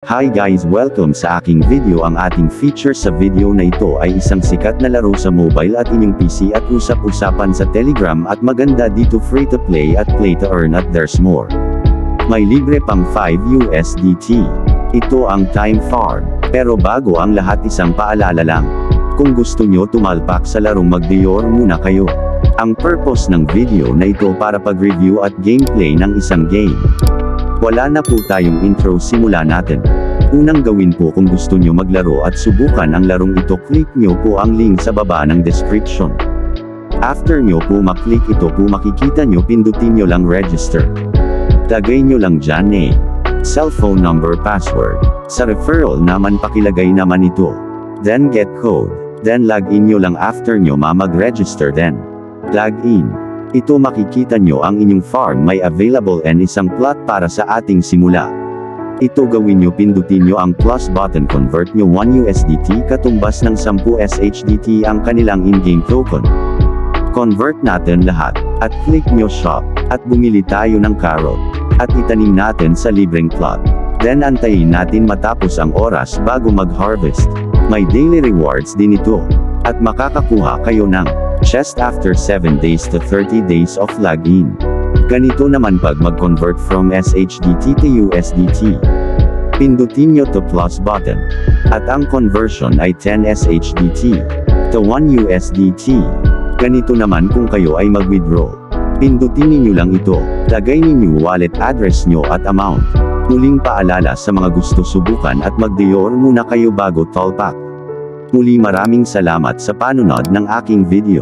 Hi guys, welcome sa aking video. Ang ating feature sa video na ito ay isang sikat na laro sa mobile at inyong PC at usap-usapan sa Telegram at maganda dito, free to play at play to earn at there's more. May libre pang 5 USDT. Ito ang Time Farm. Pero bago ang lahat, isang paalala lang. Kung gusto nyo tumalpak sa larong mag-deor muna kayo. Ang purpose ng video na ito para pag-review at gameplay ng isang game. Wala na po tayong intro, simula natin. Unang gawin po, kung gusto nyo maglaro at subukan ang larong ito, click nyo po ang link sa baba ng description. After nyo po maklik ito po, makikita nyo, pindutin nyo lang register. Lagay nyo lang dyan name, cellphone number, password. Sa referral naman pakilagay naman ito. Then get code. Then log in nyo lang after nyo mag-register, then log in. Ito makikita nyo ang inyong farm may available and isang plot para sa ating simula. Ito gawin nyo, pindutin nyo ang plus button, convert nyo 1 USDT katumbas ng 10 SHDT ang kanilang in-game token. Convert natin lahat, at click nyo shop, at bumili tayo ng carrot, at itanim natin sa libreng plot. Then antayin natin matapos ang oras bago mag-harvest. May daily rewards din ito, at makakakuha kayo ng chest after 7 days to 30 days of login. Ganito naman pag mag-convert from SHDT to USDT. Pindutin nyo to plus button. At ang conversion ay 10 SHDT to 1 USDT. Ganito naman kung kayo ay mag-withdraw. Pindutin ninyo lang ito. Lagay ninyo wallet address nyo at amount. Muling paalala sa mga gusto subukan at mag-deor muna kayo bago talpak. Muli, maraming salamat sa panonood ng aking video.